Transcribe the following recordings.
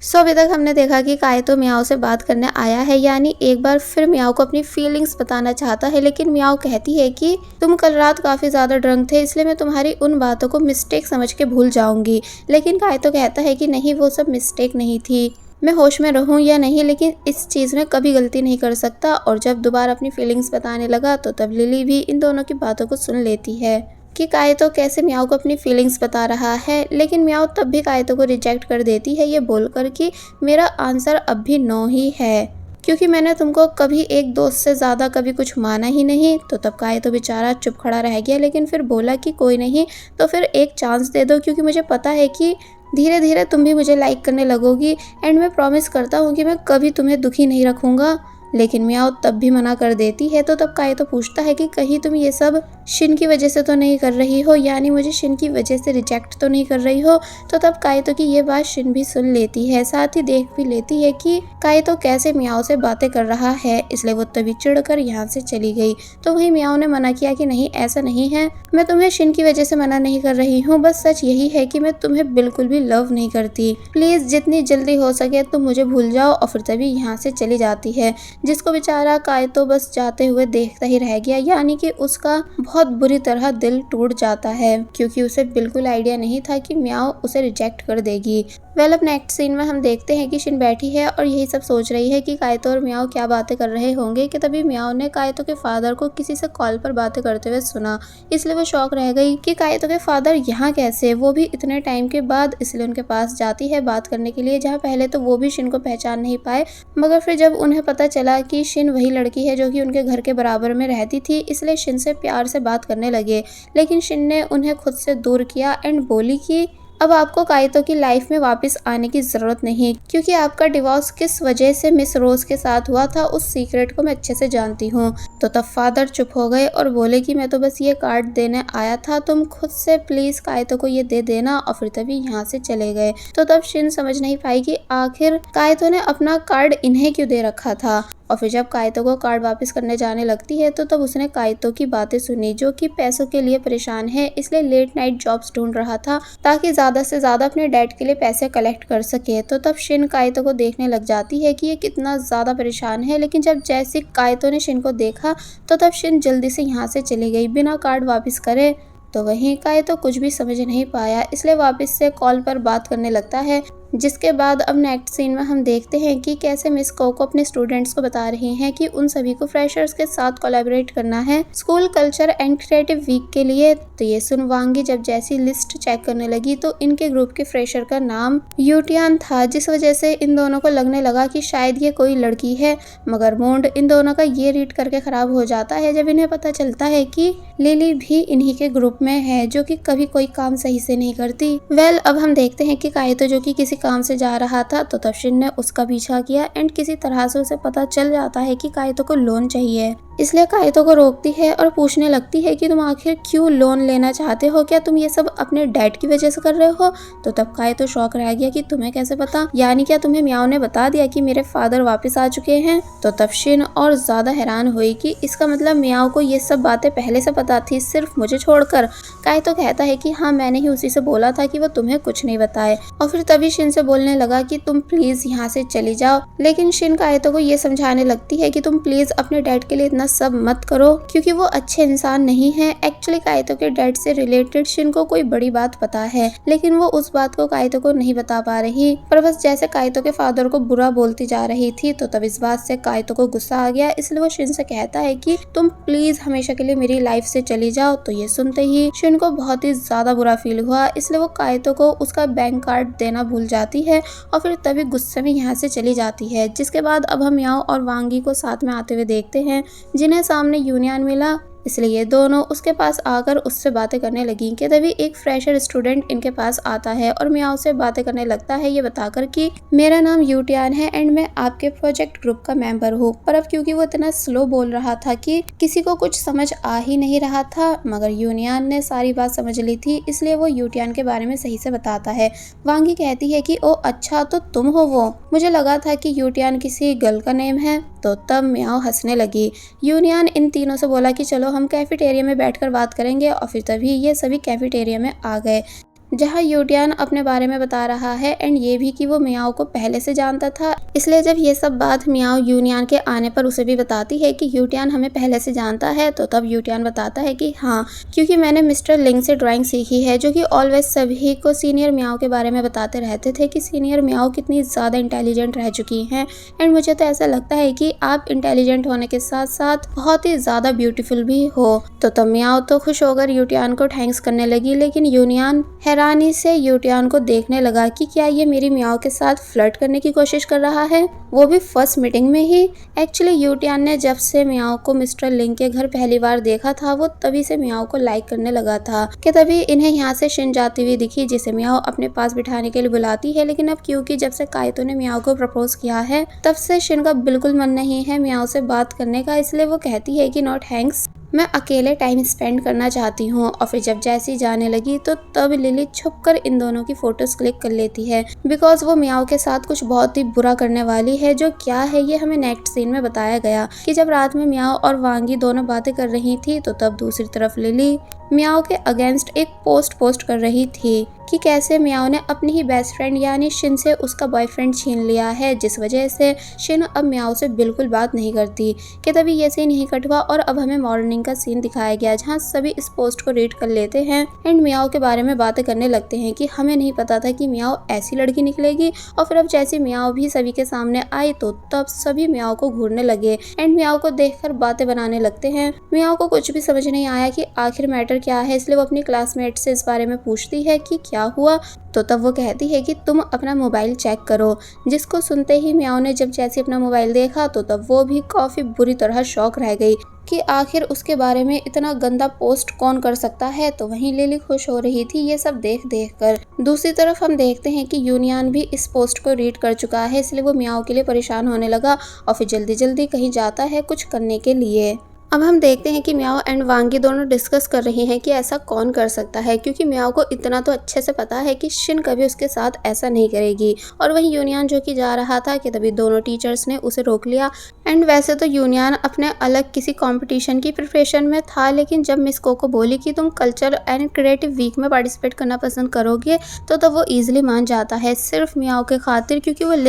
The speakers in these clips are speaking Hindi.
सो अभी तक हमने देखा कि काइतो मियाओ से बात करने आया है, यानी एक बार फिर मियाओ को अपनी फीलिंग्स बताना चाहता है। लेकिन मियाओ कहती है कि तुम कल रात काफी ज्यादा ड्रंक थे, इसलिए मैं तुम्हारी उन बातों को मिस्टेक समझ के भूल जाऊंगी। लेकिन काइतो कहता है कि नहीं, वो सब मिस्टेक नहीं थी, मैं होश में रहूं या नहीं, लेकिन इस चीज में कभी गलती नहीं कर सकता। और जब दोबारा अपनी फीलिंग्स बताने लगा तो तब लिली भी इन दोनों की बातों को सुन लेती है कि काइतो कैसे मियाओ को अपनी फीलिंग्स बता रहा है। लेकिन मियाओ तब भी काइतो को रिजेक्ट कर देती है, ये बोलकर कि मेरा आंसर अब भी नो ही है, क्योंकि मैंने तुमको कभी एक दोस्त से ज़्यादा कभी कुछ माना ही नहीं। तो तब काइतो बेचारा चुप खड़ा रह गया, लेकिन फिर बोला कि कोई नहीं, तो फिर एक चांस दे दो, क्योंकि मुझे पता है कि धीरे धीरे तुम भी मुझे लाइक करने लगोगी, एंड मैं प्रॉमिस करता हूँ कि मैं कभी तुम्हें दुखी नहीं रखूँगा। लेकिन मियाओ तब भी मना कर देती है। तो तब काइतो पूछता है कि कहीं तुम ये सब शिन की वजह से तो नहीं कर रही हो, यानी मुझे शिन की वजह से रिजेक्ट तो नहीं कर रही हो। तो तब काइतो की ये बात शिन भी सुन लेती है, साथ ही देख भी लेती है कि काइतो कैसे मियाओ से बातें कर रहा है, इसलिए वो तभी चिढ़कर यहाँ से चली गई। तो वहीं मियाओ ने मना किया कि नहीं, ऐसा नहीं है, मैं तुम्हें शिन की वजह से मना नहीं कर रही हूँ, बस सच यही है कि मैं तुम्हें बिल्कुल भी लव नहीं करती, प्लीज जितनी जल्दी हो सके तुम मुझे भूल जाओ। और फिर तभी यहाँ से चली जाती है, जिसको बेचारा काइतो बस जाते हुए देखता ही रह गया, यानी कि उसका बहुत बुरी तरह दिल टूट जाता है, क्योंकि उसे बिल्कुल आइडिया नहीं था कि मियाओ उसे रिजेक्ट कर देगी। अब नेक्स्ट सीन में हम देखते हैं कि शिन बैठी है और यही सब सोच रही है कि काइतो और मियाओ क्या बातें कर रहे होंगे, कि तभी मियाओ ने काइतो के फादर को किसी से कॉल पर बातें करते हुए सुना। इसलिए वो शॉक रह गई कि काइतो के फादर यहाँ कैसे, वो भी इतने टाइम के बाद। इसलिए उनके पास जाती है बात करने के लिए, जहाँ पहले तो वो भी शिन को पहचान नहीं पाए, मगर फिर जब उन्हें पता चला कि शिन वही लड़की है जो कि उनके घर के बराबर में रहती थी, इसलिए शिन से प्यार से बात करने लगे। लेकिन शिन ने उन्हें खुद से दूर किया एंड बोली कि अब आपको काइतो की लाइफ में वापस आने की जरूरत नहीं, क्योंकि आपका डिवोर्स किस वजह से मिस रोज के साथ हुआ था उस सीक्रेट को मैं अच्छे से जानती हूँ। तो तब फादर चुप हो गए और बोले कि मैं तो बस ये कार्ड देने आया था, तुम खुद से प्लीज काइतो को ये दे देना। और फिर तभी यहाँ से चले गए। तो तब शिन समझ नहीं पाई कि आखिर काइतो ने अपना कार्ड इन्हें क्यों दे रखा था। और फिर जब काइतो को कार्ड वापस करने जाने लगती है तो तब उसने काइतो की बातें सुनी, जो कि पैसों के लिए परेशान है, इसलिए लेट नाइट जॉब्स ढूंढ रहा था ताकि ज्यादा से ज्यादा अपने डैड के लिए पैसे कलेक्ट कर सके। तो तब शिन काइतो को देखने लग जाती है कि ये कितना ज्यादा परेशान है। लेकिन जब जैसे काइतो ने शिन को देखा तो तब शिन जल्दी से यहाँ से चली गई बिना कार्ड वापस करे। तो वहीं काइतो कुछ भी समझ नहीं पाया, इसलिए वापस से कॉल पर बात करने लगता है। जिसके बाद अब नेक्स्ट सीन में हम देखते हैं कि कैसे मिस कोको अपने स्टूडेंट्स को बता रही हैं कि उन सभी को फ्रेशर्स के साथ कोलैबोरेट करना है school culture and creative week के लिए। तो ये सुन वांगी जब जैसी लिस्ट चेक करने लगी तो इनके ग्रुप के फ्रेशर का नाम यूटियान था, जिस वजह से इन दोनों को लगने लगा कि शायद ये कोई लड़की है। मगर मूड इन दोनों का ये रीड करके खराब हो जाता है जब इन्हें पता चलता है कि लिली भी इन्हीं के ग्रुप में है, जो कि कभी कोई काम सही से नहीं करती। अब हम देखते हैं कि काइतो जो कि किसी काम से जा रहा था, तो तब शिन ने उसका पीछा किया एंड किसी तरह से उसे पता चल जाता है कि काइतो को लोन चाहिए। इसलिए काइतो को रोकती है और पूछने लगती है कि तुम आखिर क्यों लोन लेना चाहते हो, क्या तुम ये सब अपने डैड की वजह से कर रहे हो। तो तब काइतो शॉक रह गया कि तुम्हें कैसे पता, यानी क्या तुम्हें मियाओ ने बता दिया कि मेरे फादर वापस आ चुके हैं। तो तब शिन और ज्यादा हैरान हुई कि इसका मतलब मियाओ को ये सब बातें पहले से पता थी, सिर्फ मुझे छोड़कर। काइतो कहता है कि हाँ, मैंने ही उसी से बोला था कि वो तुम्हें कुछ नहीं बताए। और फिर तभी शिन से बोलने लगा कि तुम प्लीज यहाँ से चली जाओ। लेकिन शिन काइतो को ये समझाने लगती है कि तुम प्लीज अपने डैड के लिए इतना सब मत करो, क्योंकि वो अच्छे इंसान नहीं है। एक्चुअली काइतो के डैड से रिलेटेड शिन को कोई बड़ी बात पता है, लेकिन वो उस बात को काइतो को नहीं बता पा रही, पर बस जैसे काइतो के फादर को बुरा बोलती जा रही थी। तो तब इस बात से काइतो को गुस्सा आ गया, इसलिए वो शिन से कहता है कि तुम प्लीज हमेशा के लिए मेरी लाइफ से चली जाओ। तो ये सुनते ही शिन को बहुत ही ज्यादा बुरा फील हुआ, इसलिए वो काइतो को उसका बैंक कार्ड देना भूल जाती है और फिर तभी गुस्से में यहाँ से चली जाती है। जिसके बाद अब हम याओ और वांगी को साथ में आते हुए देखते हैं, जिन्हें सामने यूनियन मिला, इसलिए ये दोनों उसके पास आकर उससे बातें करने लगी कि तभी एक फ्रेशर स्टूडेंट इनके पास आता है और मियाओ से बातें करने लगता है, ये बताकर कि मेरा नाम यूटियान है एंड मैं आपके प्रोजेक्ट ग्रुप का मेंबर हूँ। पर अब क्योंकि वो इतना स्लो बोल रहा था कि किसी को कुछ समझ आ ही नहीं रहा था, मगर यूनियन ने सारी बात समझ ली थी, इसलिए वो यूटियान के बारे में सही से बताता है। वांगी कहती है कि ओ अच्छा, तो तुम हो वो, मुझे लगा था कि यूटियान किसी गर्ल का नेम है। तो तब मियाओ हंसने लगी। यूनियन इन तीनों से बोला कि चलो हम कैफेटेरिया में बैठकर बात करेंगे, और फिर तभी ये सभी कैफेटेरिया में आ गए। जहाँ यूटियान अपने बारे में बता रहा है एंड ये भी कि वो मियाओ को पहले से जानता था। इसलिए जब ये सब बात मियाओ यूनियन के आने पर उसे भी बताती है कि यूटियान हमें पहले से जानता है, तो तब यूटियान बताता है कि हाँ, क्योंकि मैंने मिस्टर लिंग से ड्राइंग सीखी है, जो कि ऑलवेज सभी को सीनियर मियाओ के बारे में बताते रहते थे कि सीनियर मियाओ कितनी ज़्यादा इंटेलिजेंट रह चुकी हैं। एंड मुझे तो ऐसा लगता है कि आप इंटेलिजेंट होने के साथ साथ बहुत ही ज़्यादा ब्यूटीफुल भी हो। तो तब मियाओ तो खुश होकर यूटियान को थैंक्स करने लगी, लेकिन यूनियन हैरानी से यूटियान को देखने लगा कि क्या ये मेरी मियाओ के साथ फ्लर्ट करने की कोशिश कर रहा है, वो भी फर्स्ट मीटिंग में ही। एक्चुअली यूटियान ने जब से मियाओ को मिस्टर लिंग के घर पहली बार देखा था, वो तभी से मियाओ को लाइक करने लगा था कि तभी इन्हें यहाँ से शिन जाती हुई दिखी, जिसे मियाओ अपने पास बिठाने के लिए बुलाती है। लेकिन अब क्योंकि जब से काइतो ने मियाओ को प्रपोज किया है, तब से शिन का बिल्कुल मन नहीं है मियाओ से बात करने का, इसलिए वो कहती है कि नो थैंक्स, मैं अकेले टाइम स्पेंड करना चाहती हूँ। और फिर जब जैसी जाने लगी तो तब लिली छुपकर इन दोनों की फोटोज क्लिक कर लेती है, बिकॉज वो मियाओ के साथ कुछ बहुत ही बुरा करने वाली है। जो क्या है ये हमें नेक्स्ट सीन में बताया गया कि जब रात में मियाओ और वांगी दोनों बातें कर रही थी, तो तब दूसरी तरफ लिली मियाओ के अगेंस्ट एक पोस्ट कर रही थी कि कैसे मियाओ ने अपनी ही बेस्ट फ्रेंड यानी शिन से उसका बॉयफ्रेंड छीन लिया है, जिस वजह से शिन अब मियाओ से बिल्कुल बात नहीं करती। कि तभी ये सीन यहीं कट हुआ और अब हमें मॉर्निंग का सीन दिखाया गया, जहाँ सभी इस पोस्ट को रीड कर लेते हैं एंड मियाओ के बारे में बातें करने लगते हैं कि हमें नहीं पता था कि मियाओ ऐसी लड़की निकलेगी। और फिर अब जैसे मियाओ भी सभी के सामने आई, तो तब सभी मियाओ को घूरने लगे एंड मियाओ को देखकर बातें बनाने लगते हैं। मियाओ को कुछ भी समझ नहीं आया कि आखिर मैटर क्या है, इसलिए वो अपनी क्लासमेट से इस बारे में पूछती है कि क्या हुआ। तो तब वो कहती है कि तुम अपना मोबाइल चेक करो, जिसको सुनते ही मियाओ ने जब जैसे अपना मोबाइल देखा, तो तब वो भी काफी बुरी तरह शॉक रह गई कि आखिर उसके बारे में इतना गंदा पोस्ट कौन कर सकता है। तो वहीं लिली खुश हो रही थी ये सब देख कर। दूसरी तरफ हम देखते हैं कि यूनियन भी इस पोस्ट को रीड कर चुका है, इसलिए वो मियाओ के लिए परेशान होने लगा और फिर जल्दी जल्दी कहीं जाता है कुछ करने के लिए। अब हम देखते हैं कि मियाओ एंड वांगी दोनों डिस्कस कर रही हैं कि ऐसा कौन कर सकता है, क्योंकि मियाओ को इतना तो अच्छे से पता है कि शिन कभी उसके साथ ऐसा नहीं करेगी। और वहीं यूनियन जो कि जा रहा था कि तभी दोनों टीचर्स ने उसे रोक लिया। एंड वैसे तो यूनियन अपने अलग किसी कंपटीशन की प्रिपरेशन में था, लेकिन जब मिस कोको बोली कि तुम कल्चर एंड क्रिएटिव वीक में पार्टिसिपेट करना पसंद करोगे, तो तब वो ईजिली मान जाता है, सिर्फ मियाओ के खातिर, क्योंकि वो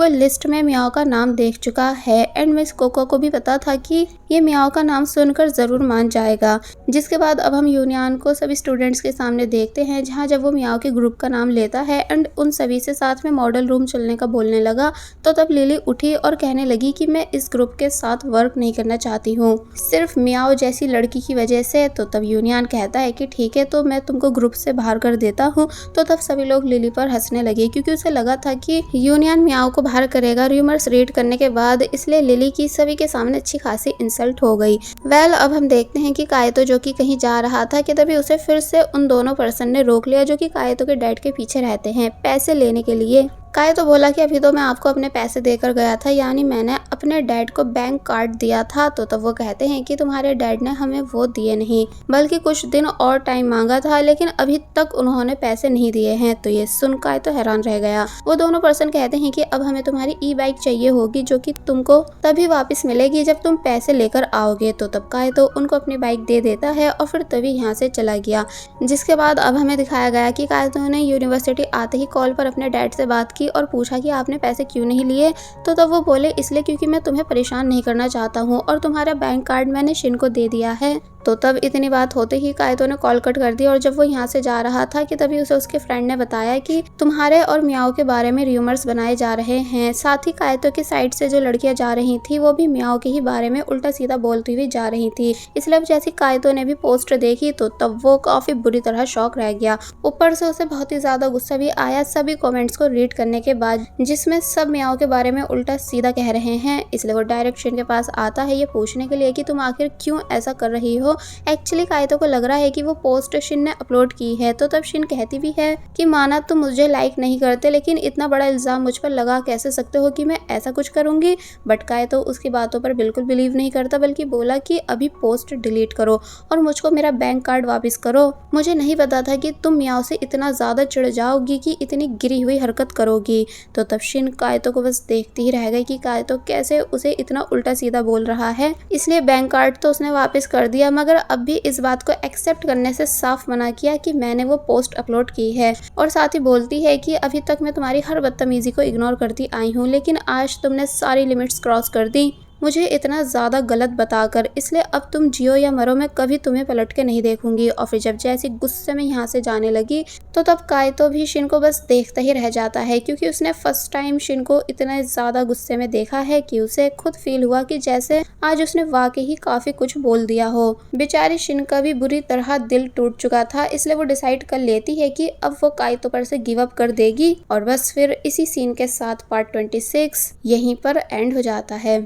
लिस्ट में मियाओ का नाम देख चुका है। एंड मिस कोको को भी पता था कि ये मियाओ का नाम सुनकर जरूर मान जाएगा। जिसके बाद अब हम यूनियन को सभी स्टूडेंट्स के सामने देखते हैं, जहां जब वो मियाओ के ग्रुप का नाम लेता है एंड उन सभी से साथ में मॉडल रूम चलने का बोलने लगा, तो तब लिली उठी और कहने लगी कि मैं इस ग्रुप के साथ वर्क नहीं करना चाहती हूँ, सिर्फ मियाओ जैसी लड़की की वजह से। तो तब यूनियन कहता है कि ठीक है, तो मैं तुमको ग्रुप से बाहर कर देता हूँ। तो तब सभी लोग लिली पर हंसने लगे, क्योंकि उसे लगा था कि यूनियन मियाओ को बाहर करेगा रूमर्स रीड करने के बाद, इसलिए लिली की सभी के सामने अच्छी खासी इंसल्ट हो गई। अब हम देखते हैं कि काइतो जो कि कहीं जा रहा था कि तभी उसे फिर से उन दोनों पर्सन ने रोक लिया, जो कि काइतो के डैड के पीछे रहते हैं पैसे लेने के लिए। काइतो बोला कि अभी तो मैं आपको अपने पैसे देकर गया था, यानी मैंने अपने डैड को बैंक कार्ड दिया था। तो तब वो कहते हैं कि तुम्हारे डैड ने हमें वो दिए नहीं, बल्कि कुछ दिन और टाइम मांगा था, लेकिन अभी तक उन्होंने पैसे नहीं दिए हैं। तो ये सुन काइतो हैरान रह गया। वो दोनों पर्सन कहते हैं कि अब हमें तुम्हारी ई बाइक चाहिए होगी, जो कि तुमको तभी वापस मिलेगी जब तुम पैसे लेकर आओगे। तो तब काइतो उनको अपनी बाइक दे देता है और फिर तभी यहाँ से चला गया। जिसके बाद अब हमें दिखाया गया कि काइतो ने यूनिवर्सिटी आते ही कॉल पर अपने डैड से बात की और पूछा कि आपने पैसे क्यों नहीं लिए। तो तब वो बोले इसलिए क्योंकि मैं तुम्हें परेशान नहीं करना चाहता हूँ और तुम्हारा बैंक कार्ड मैंने शिन को दे दिया है। तो तब इतनी बात होते ही काइतो ने कॉल कट कर दी और जब वो यहाँ से जा रहा था कि तभी उसे उसके फ्रेंड ने बताया कि तुम्हारे और मियाओ के बारे में रूमर्स बनाए जा रहे हैं। साथ ही काइतो की साइड से जो लड़कियां जा रही थी वो भी मियाओ के ही बारे में उल्टा सीधा बोलती हुई जा रही थी। इसलिए अब जैसे काइतो ने भी पोस्ट देखी तो तब वो काफी बुरी तरह शॉक रह गया। ऊपर से उसे बहुत ही ज्यादा गुस्सा भी आया सभी कॉमेंट्स को रीड करने के बाद, जिसमें सब मियाओ के बारे में उल्टा सीधा कह रहे हैं। इसलिए वो डायरेक्ट शिन के पास आता है ये पूछने के लिए कि तुम आखिर क्यों ऐसा कर रही हो। एक्चुअली काइतो को लग रहा है कि वो पोस्ट शिन ने अपलोड की है। तो तब शिन कहती भी है कि माना तुम मुझे लाइक नहीं करते, लेकिन इतना बड़ा इल्जाम मुझ पर लगा कैसे सकते हो कि मैं ऐसा कुछ करूंगी। बट काइतो उसकी बातों पर बिल्कुल बिलीव नहीं करता, बल्कि बोला कि अभी पोस्ट डिलीट करो और मुझको मेरा बैंक कार्ड वापस करो। मुझे नहीं पता था कि तुम मियाओ से इतना ज्यादा चिढ़ जाओगी कि इतनी गिरी हुई हरकत करोगी। तो तब शिन काइतो को बस देखती ही रह गई कि काइतो कैसे उसे इतना उल्टा सीधा बोल रहा है। इसलिए बैंक कार्ड तो उसने वापस कर दिया, मगर अब भी इस बात को एक्सेप्ट करने से साफ मना किया कि मैंने वो पोस्ट अपलोड की है। और साथ ही बोलती है कि अभी तक मैं तुम्हारी हर बदतमीजी को इग्नोर करती आई हूँ, लेकिन आज तुमने सारी लिमिट्स क्रॉस कर दी मुझे इतना ज़्यादा गलत बताकर, इसलिए अब तुम जियो या मरो, मैं कभी तुम्हें पलट के नहीं देखूंगी। और फिर जब जैसी गुस्से में यहाँ से जाने लगी तो तब काइतो भी शिन को बस देखता ही रह जाता है, क्योंकि उसने फर्स्ट टाइम शिन को इतना ज़्यादा गुस्से में देखा है कि उसे खुद फील हुआ कि जैसे आज उसने वाकई ही काफ़ी कुछ बोल दिया हो। बेचारी शिन का भी बुरी तरह दिल टूट चुका था, इसलिए वो डिसाइड कर लेती है कि अब वो काइतो पर से गिव अप कर देगी। और बस फिर इसी सीन के साथ पार्ट 26 यहीं पर एंड हो जाता है।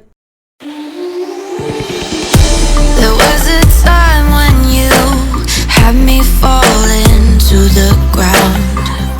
There was a time when you had me falling to the ground.